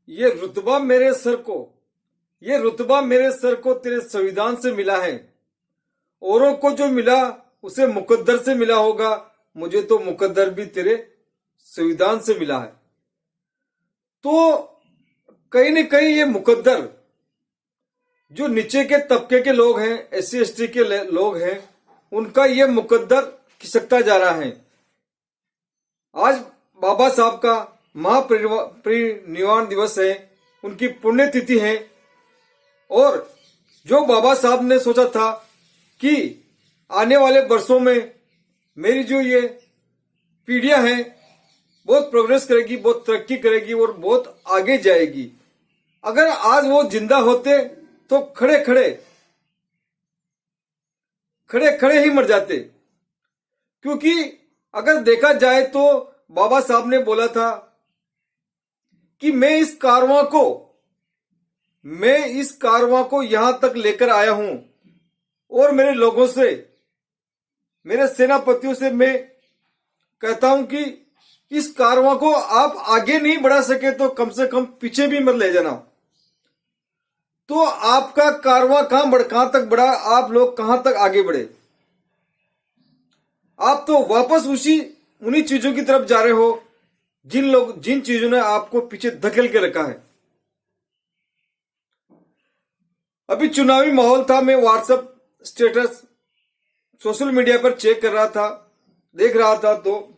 ये रुतबा मेरे सर को ये रुतबा मेरे सर को तेरे संविधान से मिला है। औरों को जो मिला उसे मुकद्दर से मिला होगा, मुझे तो मुकद्दर भी तेरे संविधान से मिला है। तो कहीं न कहीं ये मुकद्दर जो नीचे के तबके के लोग हैं, SC ST के लोग हैं, उनका ये मुकद्दर खिसकता जा रहा है। आज बाबा साहब का महापरिनिर्वाण दिवस है, उनकी पुण्यतिथि है। और जो बाबा साहब ने सोचा था कि आने वाले वर्षों में मेरी जो ये पीढ़ियां हैं बहुत प्रोग्रेस करेगी, बहुत तरक्की करेगी और बहुत आगे जाएगी, अगर आज वो जिंदा होते तो खड़े खड़े ही मर जाते। क्योंकि अगर देखा जाए तो बाबा साहब ने बोला था कि मैं इस कारवां को यहां तक लेकर आया हूं और मेरे लोगों से, मेरे सेनापतियों से मैं कहता हूं कि इस कारवां को आप आगे नहीं बढ़ा सके तो कम से कम पीछे भी मत ले जाना। तो आपका कारवां कहां तक बढ़ा, आप लोग कहां तक आगे बढ़े? आप तो वापस उन्हीं चीजों की तरफ जा रहे हो जिन चीजों ने आपको पीछे धकेल के रखा है। अभी चुनावी माहौल था, मैं व्हाट्सएप स्टेटस सोशल मीडिया पर चेक कर रहा था, देख रहा था, तो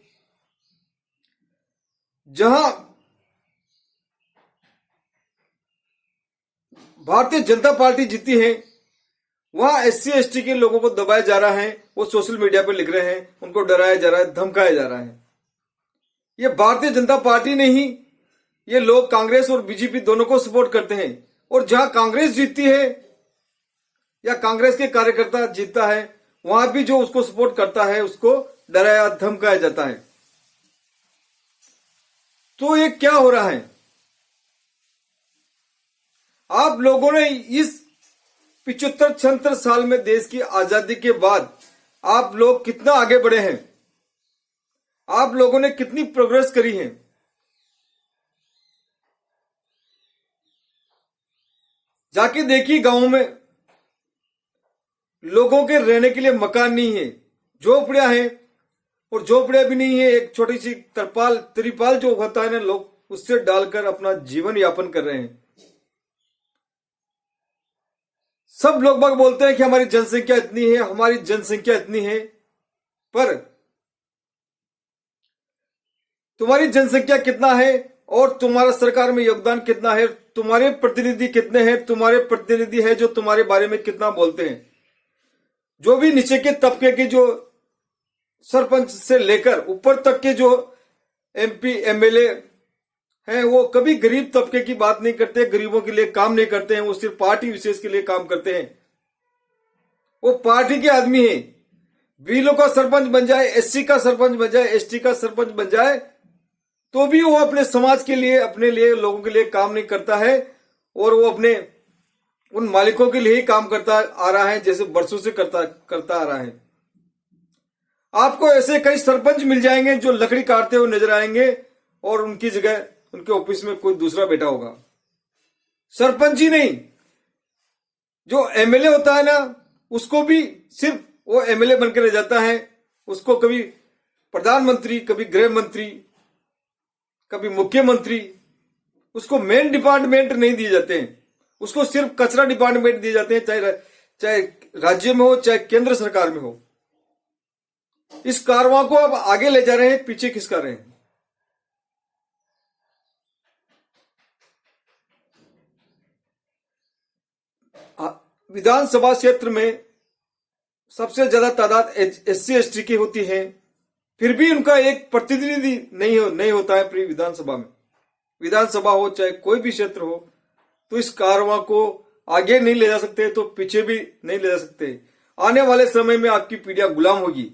जहां भारतीय जनता पार्टी जीती है वहां SC ST के लोगों को दबाया जा रहा है। वो सोशल मीडिया पर लिख रहे हैं, उनको डराया जा रहा है, धमकाया जा रहा है। ये भारतीय जनता पार्टी नहीं, ये लोग कांग्रेस और बीजेपी दोनों को सपोर्ट करते हैं। और जहां कांग्रेस जीतती है या कांग्रेस के कार्यकर्ता जीतता है, वहां भी जो उसको सपोर्ट करता है उसको डराया धमकाया जाता है। तो ये क्या हो रहा है? आप लोगों ने इस 75-76 साल में देश की आजादी के बाद आप लोग कितना आगे बढ़े हैं, आप लोगों ने कितनी प्रोग्रेस करी है। जाके देखिए, गांवों में लोगों के रहने के लिए मकान नहीं है, झोपड़ियां हैं, और झोपड़ियां भी नहीं है, एक छोटी सी त्रिपाल जो होता है ना, लोग उससे डालकर अपना जीवन यापन कर रहे हैं। सब लोग बाग बोलते हैं कि हमारी जनसंख्या इतनी है, हमारी जनसंख्या इतनी है, पर तुम्हारी जनसंख्या कितना है और तुम्हारा सरकार में योगदान कितना है, तुम्हारे प्रतिनिधि कितने हैं, तुम्हारे प्रतिनिधि है जो तुम्हारे बारे में कितना बोलते हैं। जो भी नीचे के तबके के जो सरपंच से लेकर ऊपर तक के जो MP MLA हैं, वो कभी गरीब तबके की बात नहीं करते, गरीबों के लिए काम नहीं करते हैं, वो सिर्फ पार्टी विशेष के लिए काम करते हैं। वो पार्टी के आदमी हैं। बीलो का सरपंच बन जाए, SC का सरपंच बन जाए, ST का सरपंच बन जाए, तो भी वो अपने समाज के लिए, अपने लिए, लोगों के लिए काम नहीं करता है। और वो अपने उन मालिकों के लिए ही काम करता आ रहा है, जैसे वर्षों से करता आ रहा है। आपको ऐसे कई सरपंच मिल जाएंगे जो लकड़ी काटते हुए नजर आएंगे और उनकी जगह उनके ऑफिस में कोई दूसरा बैठा होगा। सरपंच ही नहीं, जो MLA होता है ना, उसको भी सिर्फ वो MLA बनकर रह जाता है। उसको कभी प्रधानमंत्री, कभी गृह मंत्री, कभी मुख्यमंत्री, उसको मेन डिपार्टमेंट नहीं दिए जाते हैं, उसको सिर्फ कचरा डिपार्टमेंट दिए जाते हैं, चाहे राज्य में हो चाहे केंद्र सरकार में हो। इस कारवां को अब आगे ले जा रहे हैं, पीछे खिसका रहे हैं। विधानसभा क्षेत्र में सबसे ज्यादा तादाद SC ST की होती है, फिर भी उनका एक प्रतिनिधि नहीं होता है विधानसभा में। विधानसभा हो चाहे कोई भी क्षेत्र हो, तो इस कारवां को आगे नहीं ले जा सकते, तो पीछे भी नहीं ले जा सकते। आने वाले समय में आपकी पीढ़ियां गुलाम होगी।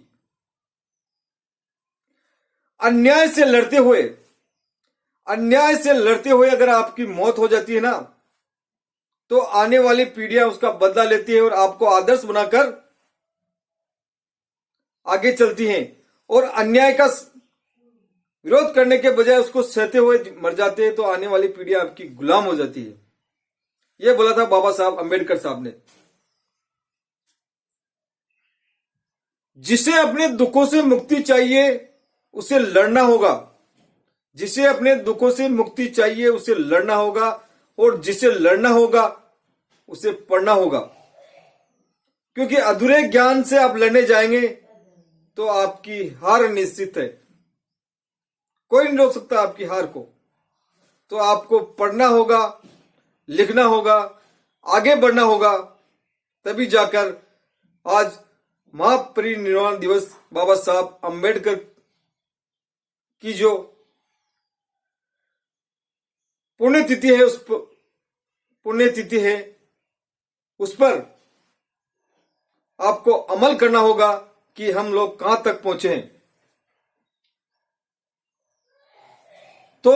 अन्याय से लड़ते हुए अगर आपकी मौत हो जाती है ना, तो आने वाली पीढ़ियां उसका बदला लेती है और आपको आदर्श बनाकर आगे चलती हैं। और अन्याय का विरोध करने के बजाय उसको सहते हुए मर जाते हैं तो आने वाली पीढ़ियां आपकी गुलाम हो जाती है। यह बोला था बाबा साहब अंबेडकर साहब ने। जिसे अपने दुखों से मुक्ति चाहिए उसे लड़ना होगा, जिसे अपने दुखों से मुक्ति चाहिए उसे लड़ना होगा, और जिसे लड़ना होगा उसे पढ़ना होगा। क्योंकि अधूरे ज्ञान से आप लड़ने जाएंगे तो आपकी हार निश्चित है, कोई नहीं रोक सकता आपकी हार को। तो आपको पढ़ना होगा, लिखना होगा, आगे बढ़ना होगा, तभी जाकर आज महापरिनिर्वाण दिवस बाबा साहब अंबेडकर की जो पुण्यतिथि है, उस पुण्यतिथि है उस पर आपको अमल करना होगा कि हम लोग कहां तक पहुंचे हैं। तो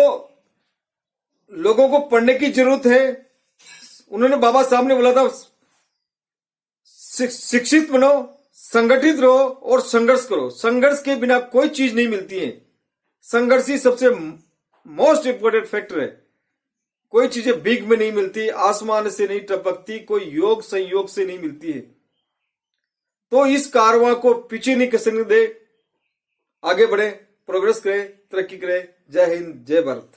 लोगों को पढ़ने की जरूरत है। उन्होंने बाबा साहब ने बोला था शिक्षित बनो, संगठित रहो और संघर्ष करो। संघर्ष के बिना कोई चीज नहीं मिलती है। संघर्ष ही सबसे मोस्ट इंपोर्टेंट फैक्टर है। कोई चीजें भीख में नहीं मिलती, आसमान से नहीं टपकती, कोई योग संयोग से नहीं मिलती है। तो इस कारवां को पीछे नहीं खसकने दे, आगे बढ़े, प्रोग्रेस करें, तरक्की करें। जय हिंद, जय भारत।